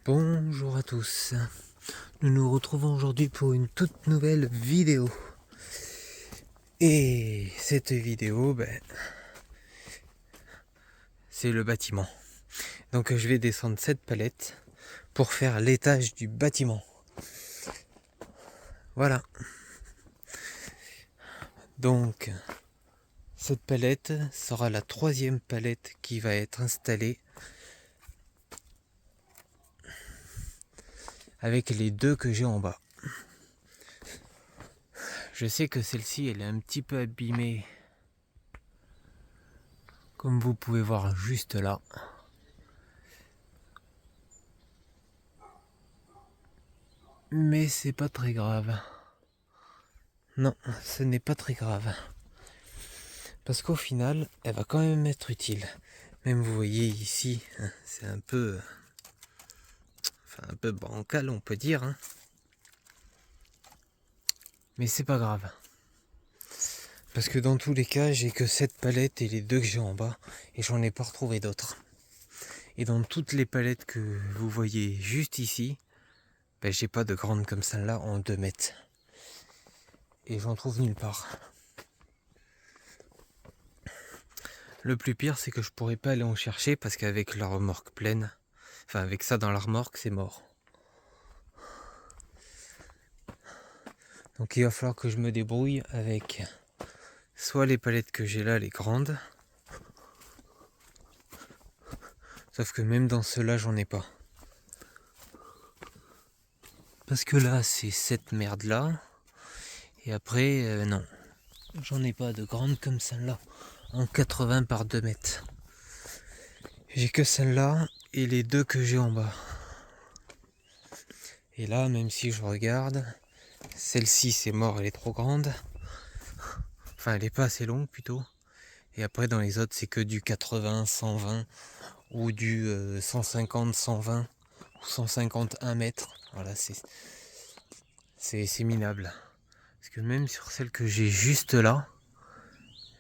Bonjour à tous, nous nous retrouvons aujourd'hui pour une toute nouvelle vidéo. Et cette vidéo, c'est le bâtiment. Donc je vais descendre cette palette pour faire l'étage du bâtiment. Voilà. Donc cette palette sera la troisième palette qui va être installée avec les deux que j'ai en bas. Je sais que celle-ci elle est un petit peu abîmée, comme vous pouvez voir juste là. Mais c'est pas très grave. Non, ce n'est pas très grave. Parce qu'au final, elle va quand même être utile. Même vous voyez ici, c'est un peu bancal on peut dire. Mais c'est pas grave. Parce que dans tous les cas, j'ai que cette palette et les deux que j'ai en bas. Et j'en ai pas retrouvé d'autres. Et dans toutes les palettes que vous voyez juste ici, j'ai pas de grandes comme celle-là en 2 mètres. Et j'en trouve nulle part. Le plus pire, c'est que je pourrais pas aller en chercher parce qu'avec la remorque pleine, avec ça dans la remorque, c'est mort. Donc il va falloir que je me débrouille avec soit les palettes que j'ai là, les grandes. Sauf que même dans ceux-là, j'en ai pas. Parce que là, c'est cette merde-là. Et après, non. J'en ai pas de grandes comme celle-là. En 80 par 2 mètres. J'ai que celle-là et les deux que j'ai en bas. Et là, même si je regarde, celle-ci c'est mort, elle est trop grande. Enfin, elle est pas assez longue plutôt. Et après, dans les autres, c'est que du 80, 120 ou du 150, 120 ou 151 mètres. Voilà, c'est minable. Parce que même sur celles que j'ai juste là,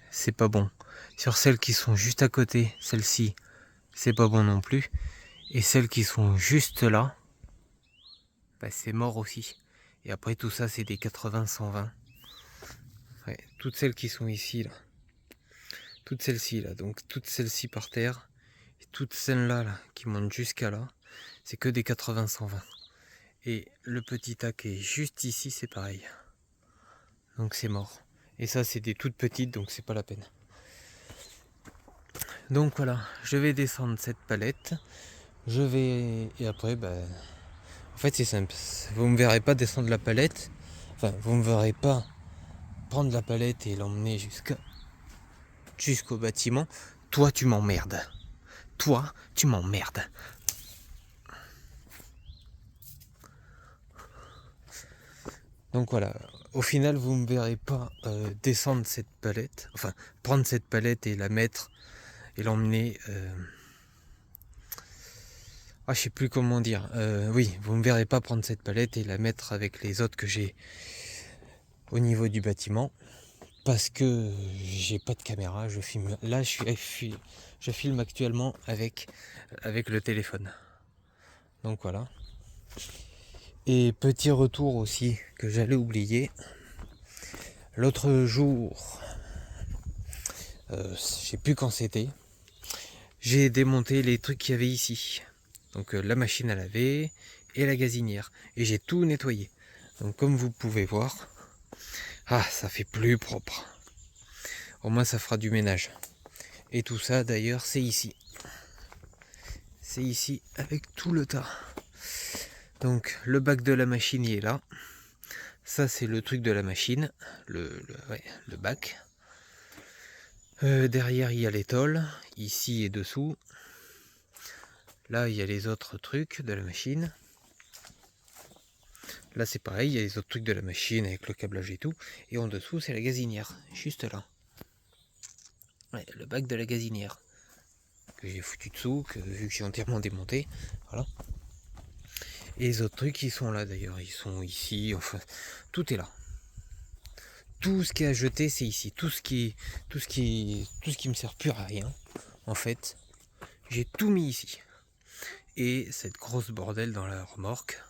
c'est pas bon. Sur celles qui sont juste à côté, celle-ci, c'est pas bon non plus. Et celles qui sont juste là, c'est mort aussi. Et après tout ça, c'est des 80, 120. Ouais, toutes celles qui sont ici, là. Toutes celles-ci, là. Donc toutes celles-ci par terre. Et toutes celles-là, là, qui montent jusqu'à là, c'est que des 80, 120. Et le petit tas qui est juste ici, c'est pareil. Donc c'est mort. Et ça, c'est des toutes petites, donc c'est pas la peine. Donc voilà, je vais descendre cette palette. Et après, en fait, c'est simple. Vous me verrez pas descendre la palette. Enfin, vous me verrez pas prendre la palette et l'emmener jusqu'au bâtiment. Toi, tu m'emmerdes. Toi, tu m'emmerdes. Donc voilà, au final, vous me verrez pas descendre cette palette. Enfin, prendre cette palette et la mettre et l'emmener. Je sais plus comment dire. Oui, vous me verrez pas prendre cette palette et la mettre avec les autres que j'ai au niveau du bâtiment. Parce que j'ai pas de caméra, je filme. Là, je filme actuellement avec le téléphone. Donc voilà. Et petit retour aussi que j'allais oublier. L'autre jour, je sais plus quand c'était, j'ai démonté les trucs qu'il y avait ici. Donc la machine à laver et la gazinière. Et j'ai tout nettoyé. Donc comme vous pouvez voir, ça fait plus propre. Au moins ça fera du ménage. Et tout ça d'ailleurs c'est ici. C'est ici avec tout le tas. Donc le bac de la machine il est là. Ça c'est le truc de la machine. Le bac. Derrière il y a l'étole. Ici et dessous. Là il y a les autres trucs de la machine. Là c'est pareil, il y a les autres trucs de la machine avec le câblage et tout. Et en dessous c'est la gazinière. Juste là. Ouais, le bac de la gazinière. Que j'ai foutu dessous, vu que j'ai entièrement démonté. Voilà. Et les autres trucs ils sont là d'ailleurs. Ils sont ici. Enfin, tout est là. Tout ce qui est à jeter c'est ici. Tout ce qui me sert plus à rien. En fait. J'ai tout mis ici. et cette grosse bordel dans la remorque.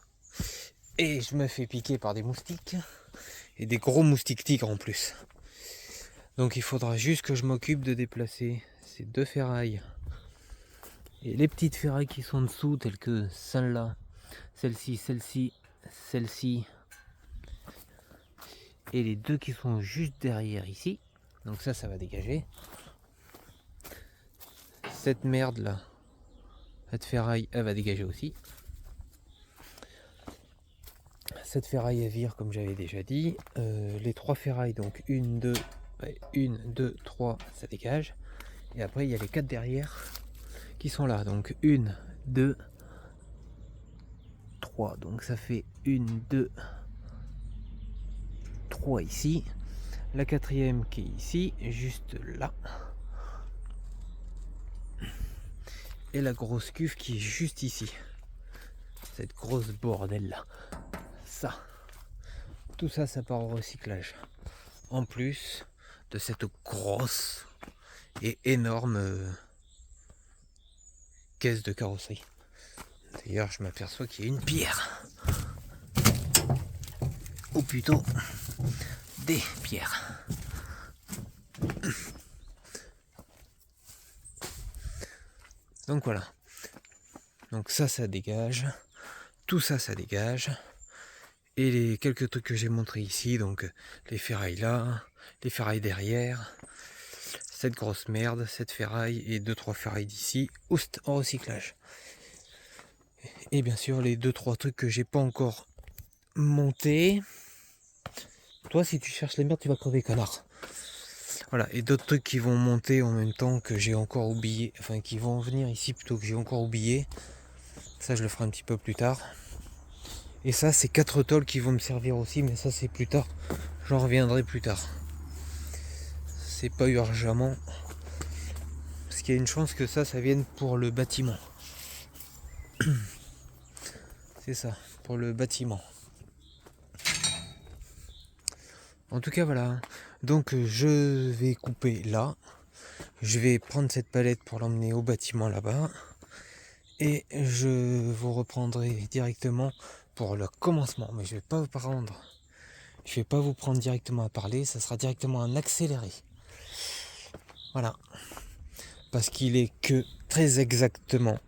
Et je me fais piquer par des moustiques, et des gros moustiques tigres en plus. Donc il faudra juste que je m'occupe de déplacer ces 2 ferrailles. Et les petites ferrailles qui sont dessous, telles que celle-là, celle-ci, celle-ci, celle-ci, et les 2 qui sont juste derrière ici. Donc ça va dégager. Cette merde là, cette ferraille, elle va dégager aussi. Cette ferraille elle vire comme j'avais déjà dit. Les 3 ferrailles, donc 1, 2, 3, ça dégage. Et après il y a les 4 derrière qui sont là. Donc 1, 2, 3. Donc ça fait 1, 2, 3 ici. La 4e qui est ici, juste là. Et la grosse cuve qui est juste ici. Cette grosse bordel là. Ça. Tout ça, ça part au recyclage. En plus de cette grosse et énorme caisse de carrosserie. D'ailleurs, je m'aperçois qu'il y a une pierre. Ou plutôt des pierres. Donc voilà. Donc ça dégage. Tout ça dégage. Et les quelques trucs que j'ai montrés ici, donc les ferrailles là, les ferrailles derrière, cette grosse merde, cette ferraille et 2-3 ferrailles d'ici, en recyclage. Et bien sûr les 2-3 trucs que j'ai pas encore montés. Toi, si tu cherches les merdes, tu vas crever, connard. Voilà, et d'autres trucs qui vont monter en même temps que j'ai encore oublié, enfin qui vont venir ici plutôt que j'ai encore oublié. Ça, je le ferai un petit peu plus tard. Et ça, c'est 4 tôles qui vont me servir aussi, mais ça, c'est plus tard. J'en reviendrai plus tard. C'est pas urgemment. Parce qu'il y a une chance que ça vienne pour le bâtiment. C'est ça, pour le bâtiment. En tout cas, voilà. Donc, je vais couper là. Je vais prendre cette palette pour l'emmener au bâtiment là-bas. Et je vous reprendrai directement pour le commencement. Mais je vais pas vous prendre. Je vais pas vous prendre directement à parler. Ça sera directement un accéléré. Voilà. Parce qu'il est que très exactement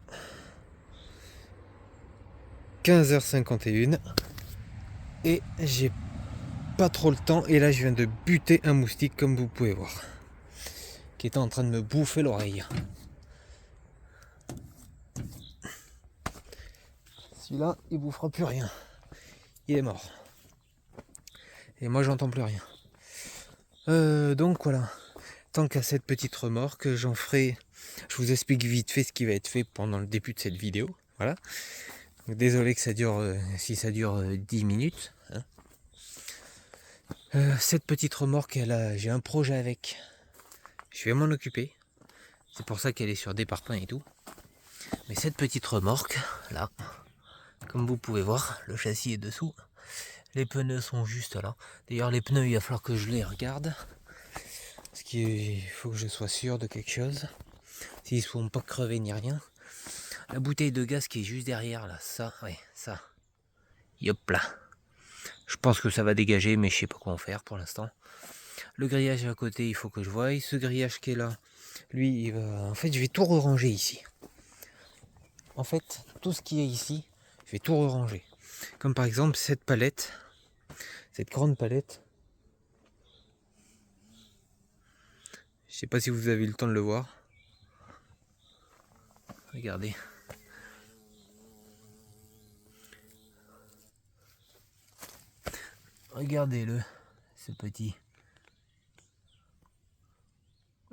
15h51. Et j'ai pas trop le temps. Et là, je viens de buter un moustique, comme vous pouvez voir, qui était en train de me bouffer l'oreille. Celui-là, il bouffera plus rien. Il est mort. Et moi, j'entends plus rien. Donc voilà. Tant qu'à cette petite remorque, j'en ferai. Je vous explique vite fait ce qui va être fait pendant le début de cette vidéo. Voilà. Désolé que ça dure, si ça dure 10 minutes. Hein. Cette petite remorque, j'ai un projet avec. Je vais m'en occuper. C'est pour ça qu'elle est sur des parpaings et tout. Mais cette petite remorque, là, comme vous pouvez voir, le châssis est dessous. Les pneus sont juste là. D'ailleurs, les pneus, il va falloir que je les regarde. Parce qu'il faut que je sois sûr de quelque chose. S'ils ne sont pas crevés ni rien. La bouteille de gaz qui est juste derrière, là, ça, ouais, ça. Yop là. Je pense que ça va dégager, mais je sais pas quoi en faire pour l'instant. Le grillage à côté, il faut que je voie. Ce grillage qui est là, lui, il va... En fait, je vais tout ranger ici. En fait, tout ce qui est ici, je vais tout ranger. Comme par exemple cette palette, cette grande palette. Je sais pas si vous avez eu le temps de le voir. Regardez. Regardez-le, ce petit.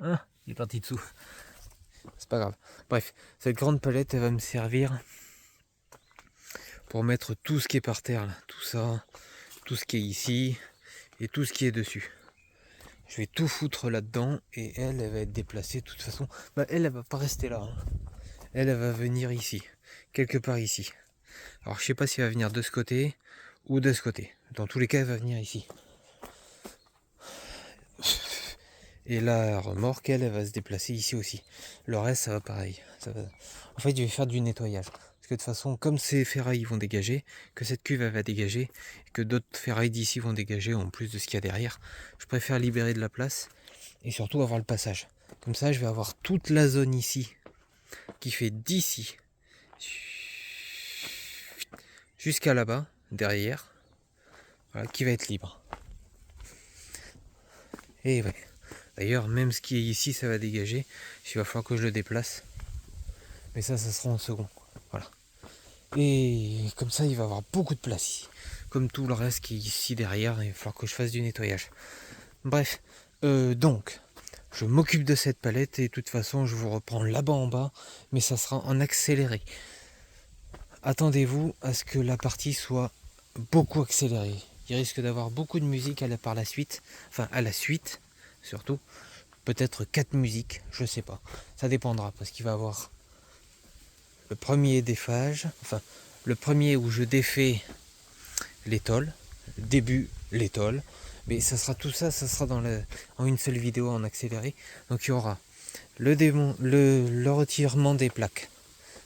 Ah, il est parti dessous. C'est pas grave. Bref, cette grande palette, elle va me servir pour mettre tout ce qui est par terre, là. Tout ça, tout ce qui est ici et tout ce qui est dessus. Je vais tout foutre là-dedans et elle va être déplacée de toute façon. Bah, elle va pas rester là. Hein. Elle va venir ici, quelque part ici. Alors je sais pas si elle va venir de ce côté ou de ce côté. Dans tous les cas, elle va venir ici. Et la remorque, elle va se déplacer ici aussi. Le reste, ça va pareil. En fait, je vais faire du nettoyage. que de toute façon, comme ces ferrailles vont dégager, que cette cuve elle va dégager, et que d'autres ferrailles d'ici vont dégager en plus de ce qu'il y a derrière, je préfère libérer de la place et surtout avoir le passage. Comme ça, je vais avoir toute la zone ici qui fait d'ici jusqu'à là-bas, derrière, voilà, qui va être libre. Et ouais. D'ailleurs, même ce qui est ici, ça va dégager. Il va falloir que je le déplace. Mais ça sera en second. Voilà. Et comme ça, il va y avoir beaucoup de place ici. Comme tout le reste qui est ici derrière, il va falloir que je fasse du nettoyage. Bref, donc, je m'occupe de cette palette et de toute façon, je vous reprends là-bas en bas, mais ça sera en accéléré. Attendez-vous à ce que la partie soit beaucoup accélérée. Il risque d'avoir beaucoup de musique par la suite, enfin à la suite surtout. Peut-être 4 musiques, je sais pas. Ça dépendra parce qu'il va y avoir le premier défage, enfin le premier où je défais l'étole, début l'étole, mais ça sera tout ça, ça sera en une seule vidéo en accéléré. Donc il y aura le retirement des plaques,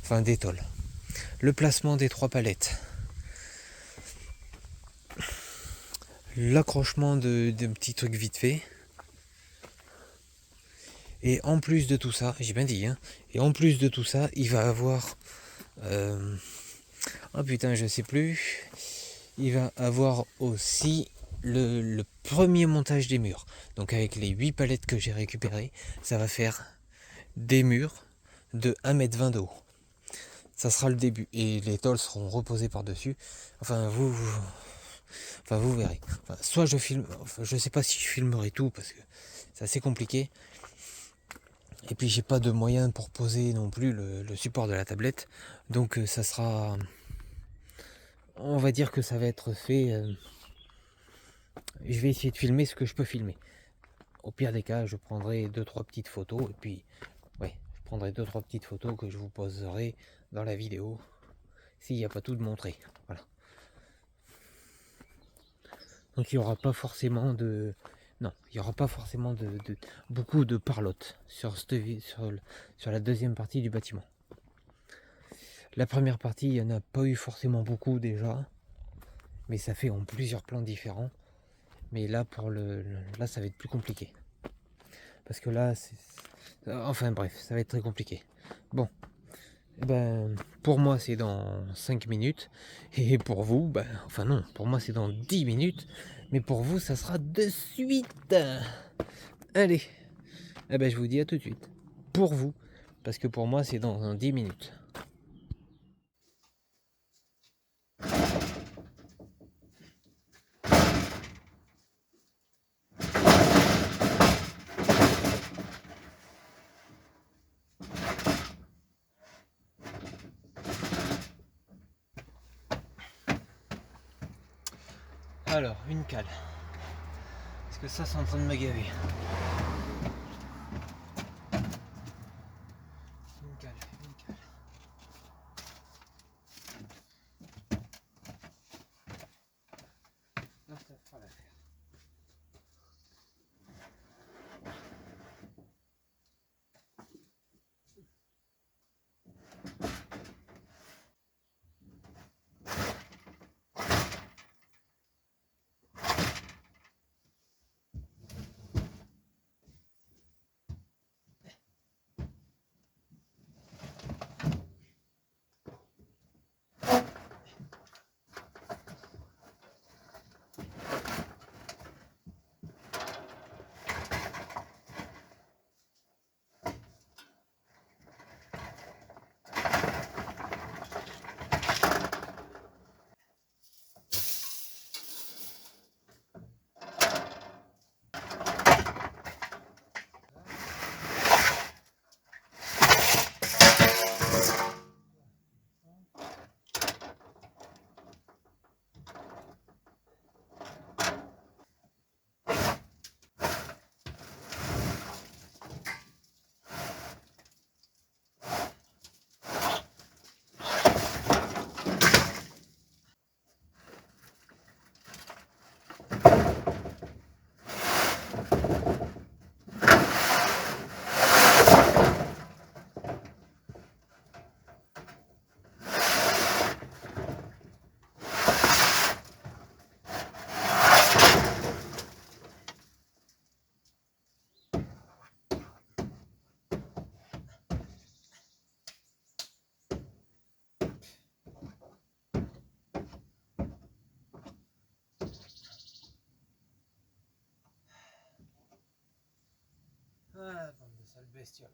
enfin d'étole, le placement des 3 palettes, l'accrochement de petits trucs vite fait. Et en plus de tout ça, j'ai bien dit, hein, et en plus de tout ça, il va avoir... oh putain, je sais plus. Il va avoir aussi le premier montage des murs. Donc avec les 8 palettes que j'ai récupérées, ça va faire des murs de 1,20 m de haut. Ça sera le début. Et les tôles seront reposées par-dessus. Enfin, vous verrez. Enfin, soit je filme... Enfin, je sais pas si je filmerai tout, parce que c'est assez compliqué. Et puis j'ai pas de moyen pour poser non plus le support de la tablette. Donc ça sera... On va dire que ça va être fait... je vais essayer de filmer ce que je peux filmer. Au pire des cas, je prendrai 2-3 petites photos. Et puis, ouais, je prendrai 2-3 petites photos que je vous poserai dans la vidéo. S'il n'y a pas tout de montrer. Voilà. Donc il n'y aura pas forcément de... Non, il n'y aura pas forcément beaucoup de parlotte sur la deuxième partie du bâtiment. La première partie, il n'y en a pas eu forcément beaucoup déjà, mais ça fait en plusieurs plans différents. Mais là, là, ça va être plus compliqué. Parce que là, enfin bref, ça va être très compliqué. Bon, pour moi, c'est dans 5 minutes. Et pour vous, enfin non, pour moi, c'est dans 10 minutes. Mais pour vous, ça sera de suite. Allez, je vous dis à tout de suite. Pour vous, parce que pour moi, c'est dans 10 minutes. Alors, une cale. Parce que ça, c'est en train de me gaver. Une cale. Non, ça fera l'affaire. bestiole.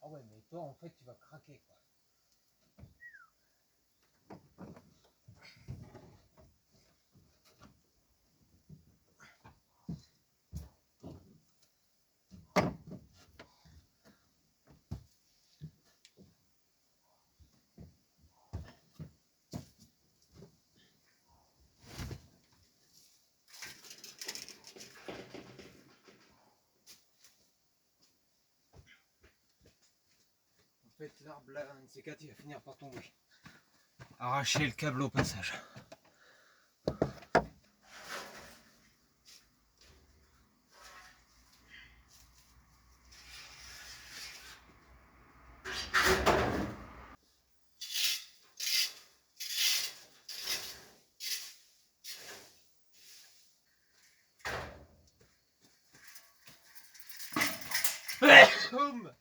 Ah ouais, mais toi, en fait, tu vas craquer, quoi. En fait, l'arbre, là, un de ces quatre, il va finir par tomber. Arracher le câble au passage. Boum.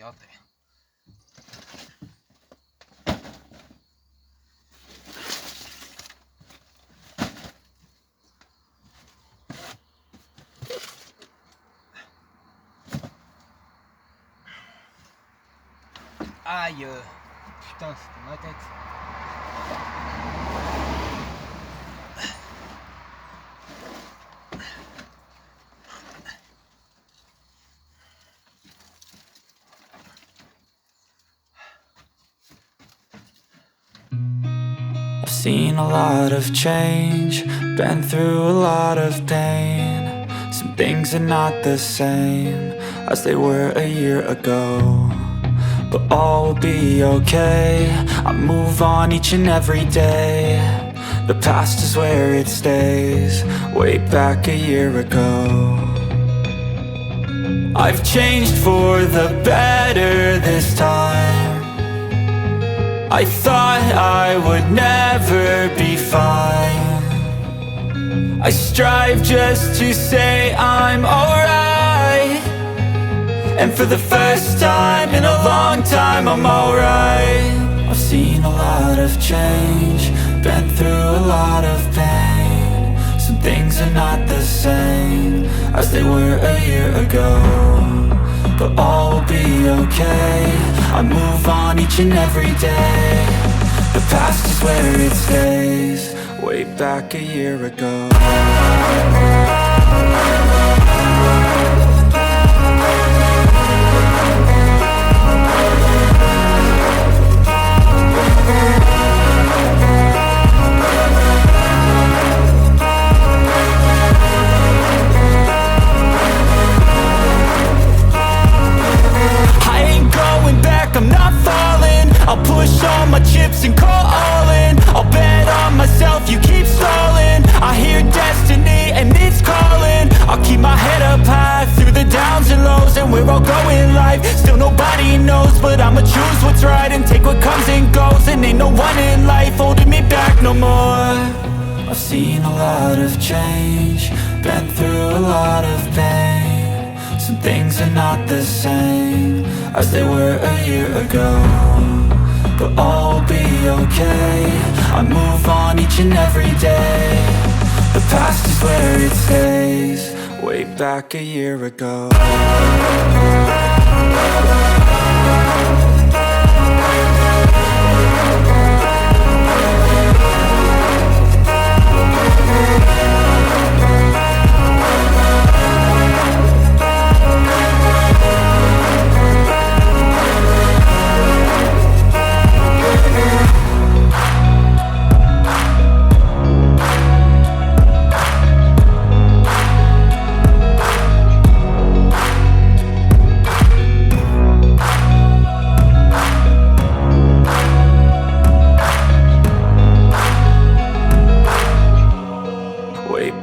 regardez. Aïe, putain, c'était ma tête. I've seen a lot of change, been through a lot of pain. Some things are not the same as they were a year ago, but all will be okay. I move on each and every day. The past is where it stays, way back a year ago. I've changed for the better this time. I thought I would never be fine. I strive just to say I'm alright, and for the first time in a long time I'm alright. I've seen a lot of change, been through a lot of pain. Some things are not the same as they were a year ago, but all will be okay. I move on each and every day. The past is where it stays, way back a year ago. I'm not falling, I'll push all my chips and call all in. I'll bet on myself, you keep stalling. I hear destiny and it's calling. I'll keep my head up high through the downs and lows, and we're all going life. Still nobody knows, but I'ma choose what's right and take what comes and goes. And ain't no one in life holding me back no more. I've seen a lot of change, been through a lot of pain. Some things are not the same as they were a year ago, but all will be okay. I move on each and every day. The past is where it stays, way back a year ago.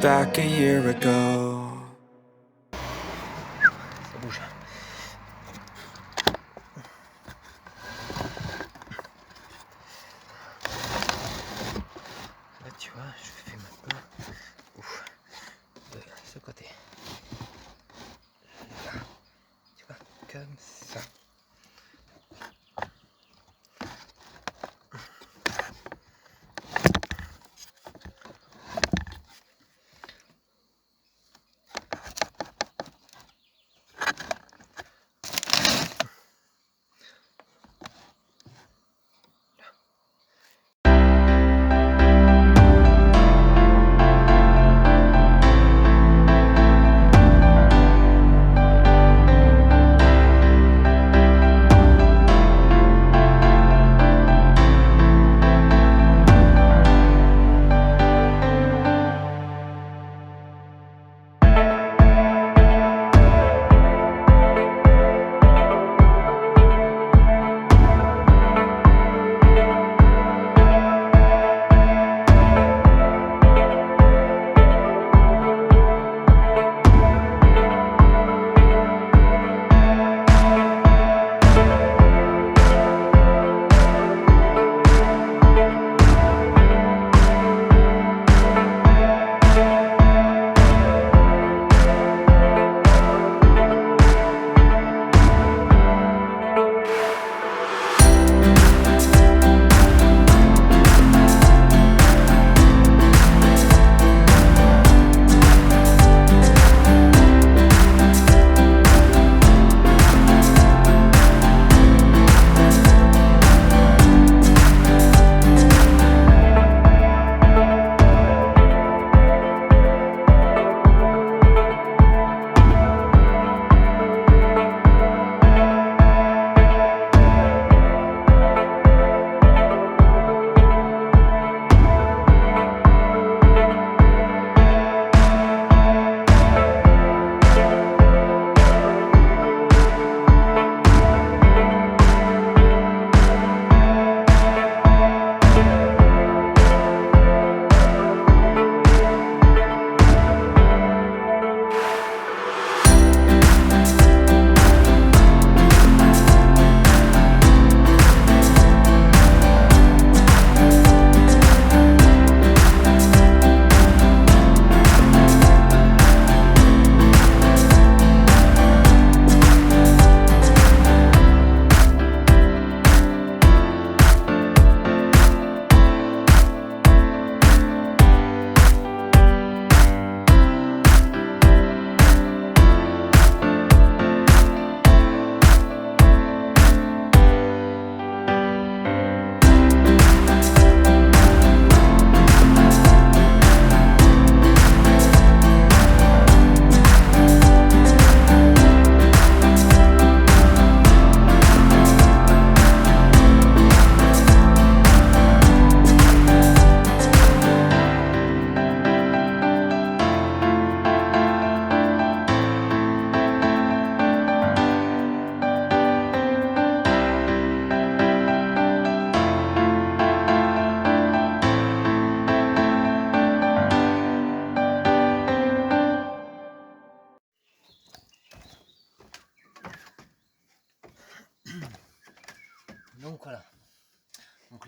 Back a year ago. Ça bouge. Là tu vois, je fais maintenant de ce côté. Là. Tu vois, comme ça.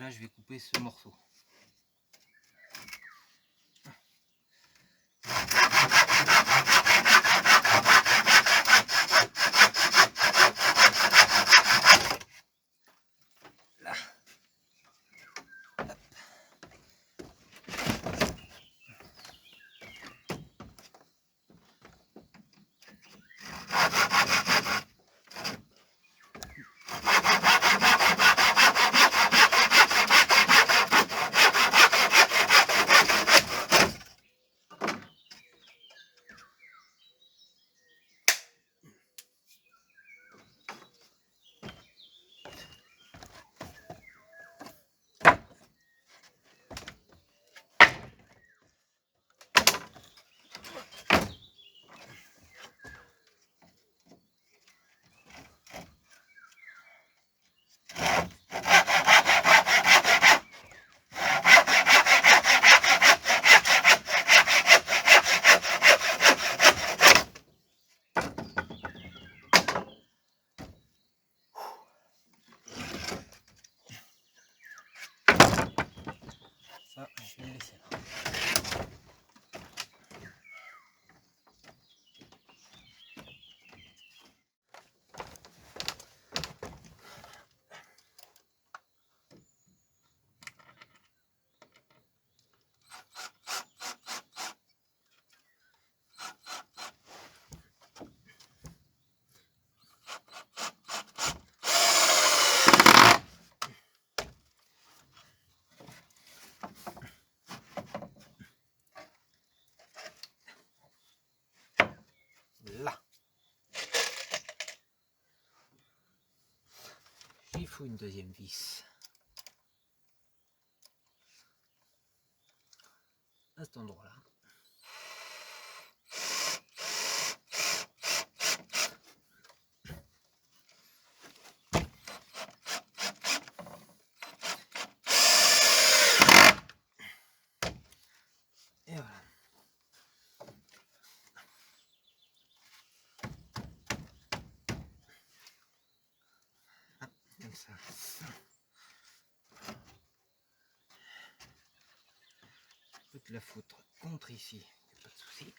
là je vais couper ce morceau. Là. Ça, je vais le laisser là. Là. Il faut une deuxième vis. À cet endroit-là. Et voilà. Comme ça. Je peux te la foutre contre ici, pas de souci.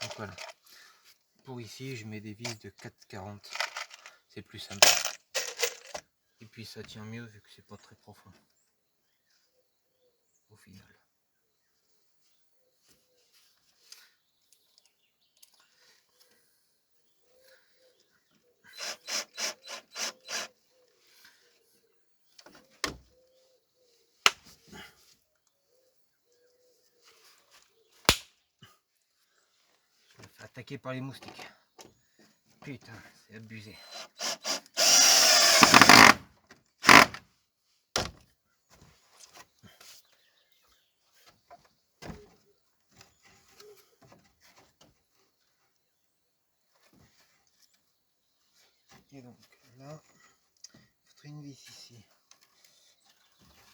Donc voilà. Pour ici, je mets des vis de 4,40. C'est plus simple. Et puis ça tient mieux vu que c'est pas très profond. Au final. Je me fais attaquer par les moustiques. Putain, c'est abusé. Et donc là, il faudrait une vis ici.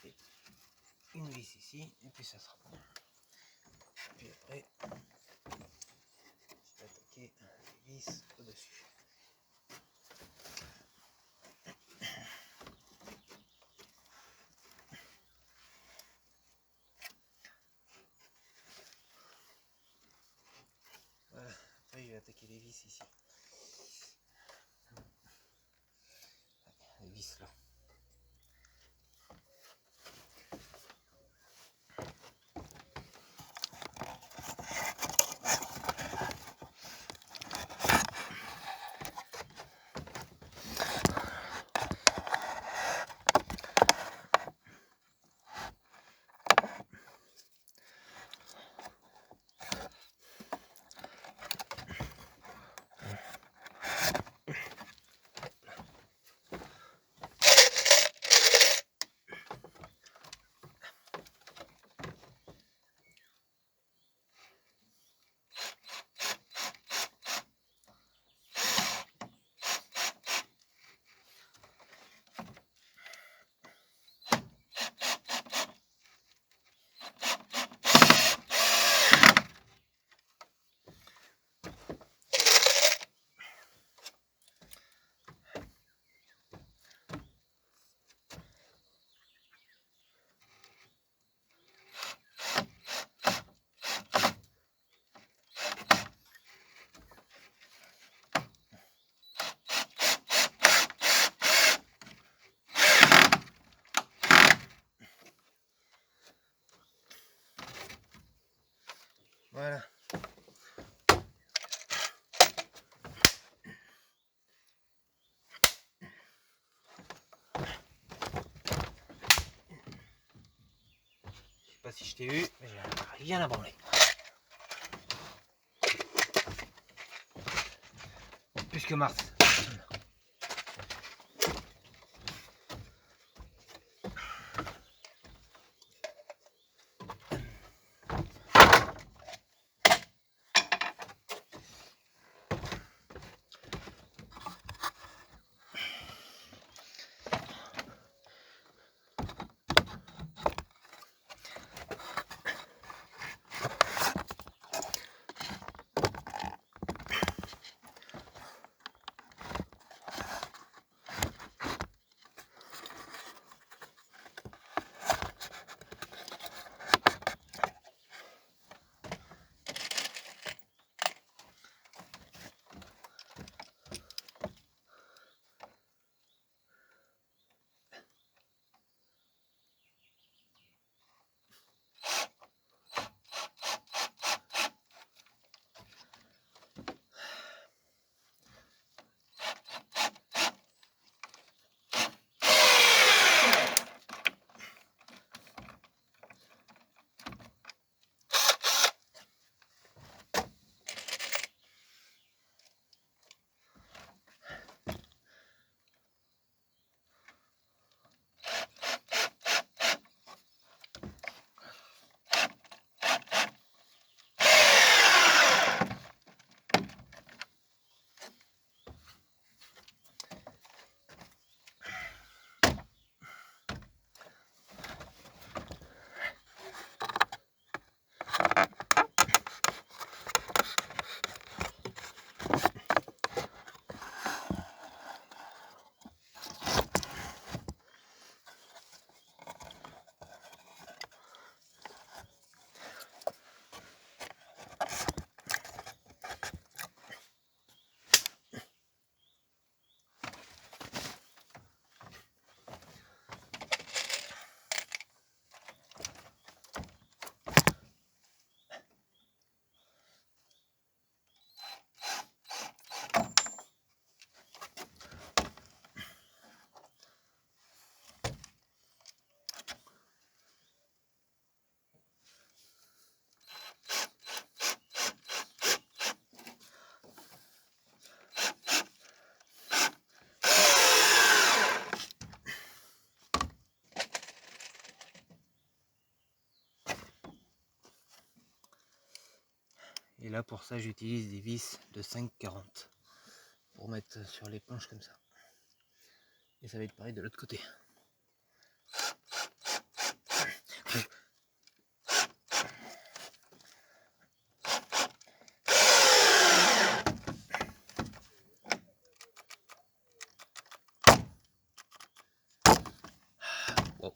Et une vis ici, et puis ça sera bon. Puis après, je vais attaquer les vis au-dessus. Voilà, après je vais attaquer les vis ici. Les vis là. Voilà. Je sais pas si je t'ai vu, mais j'ai rien à branler. Plus que Mars. Et là pour ça j'utilise des vis de 5,40 pour mettre sur les planches comme ça. Et ça va être pareil de l'autre côté. Wow.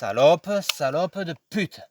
Salope, salope de pute.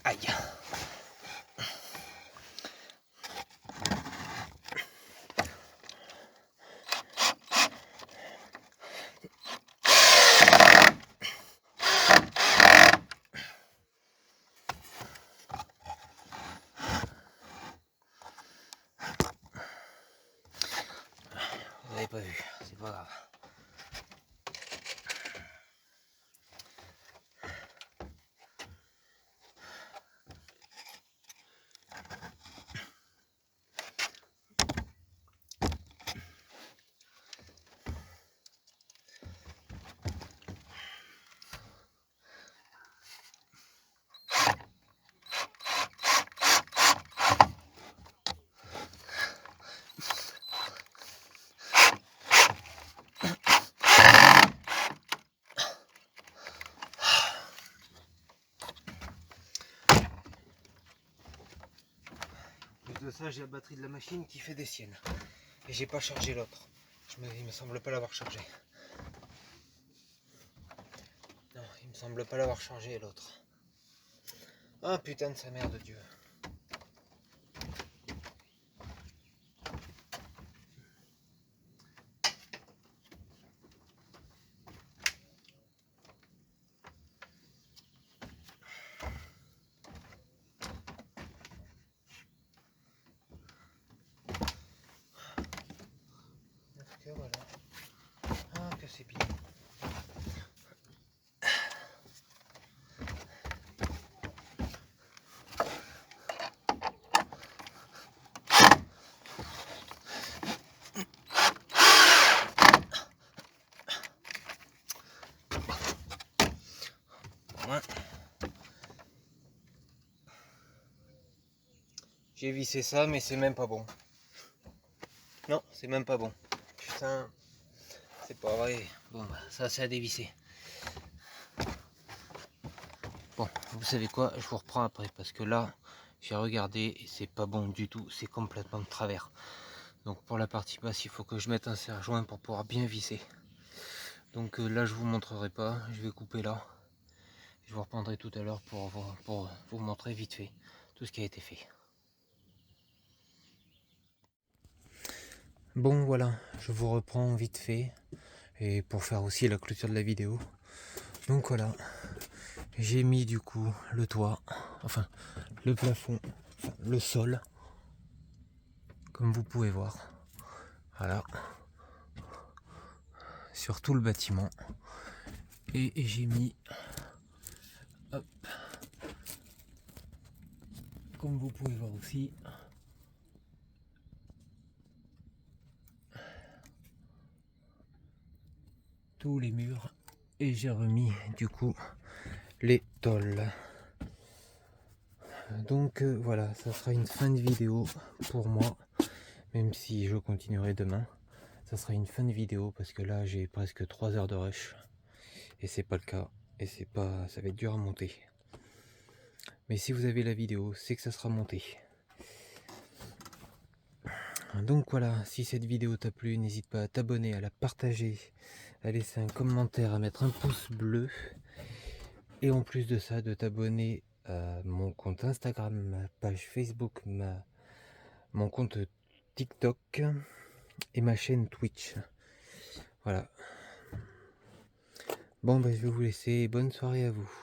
Aïe. Vous n'avez pas vu, c'est pas grave. De ça, j'ai la batterie de la machine qui fait des siennes. Et j'ai pas chargé l'autre. Il me semble pas l'avoir chargé. Non, il me semble pas l'avoir chargé l'autre. Ah putain de sa mère de Dieu. Que voilà. Ah que c'est bien. Ouais. J'ai vissé ça mais c'est même pas bon. Non, c'est même pas bon. Putain, c'est pas vrai. Bon, bah, ça c'est à dévisser. Bon, vous savez quoi, je vous reprends après parce que là, j'ai regardé et c'est pas bon du tout, c'est complètement de travers. Donc pour la partie basse, il faut que je mette un serre-joint pour pouvoir bien visser. Donc là, je vous montrerai pas, je vais couper là. Je vous reprendrai tout à l'heure pour vous montrer vite fait tout ce qui a été fait. Bon voilà, je vous reprends vite fait et pour faire aussi la clôture de la vidéo. Donc voilà, j'ai mis du coup le toit, enfin le plafond, enfin le sol, comme vous pouvez voir. Voilà, sur tout le bâtiment. Et j'ai mis, hop, comme vous pouvez voir aussi, tous les murs. Et j'ai remis du coup les tôles. Donc voilà, ça sera une fin de vidéo pour moi, même si je continuerai demain. Ça sera une fin de vidéo parce que là j'ai presque 3 heures de rush et c'est pas le cas et ça va être dur à monter. Mais si vous avez la vidéo, c'est que ça sera monté. Donc voilà, si cette vidéo t'a plu, n'hésite pas à t'abonner, à la partager, à laisser un commentaire, à mettre un pouce bleu. Et en plus de ça, de t'abonner à mon compte Instagram, ma page Facebook, mon compte TikTok et ma chaîne Twitch. Voilà. Bon, ben, je vais vous laisser. Bonne soirée à vous.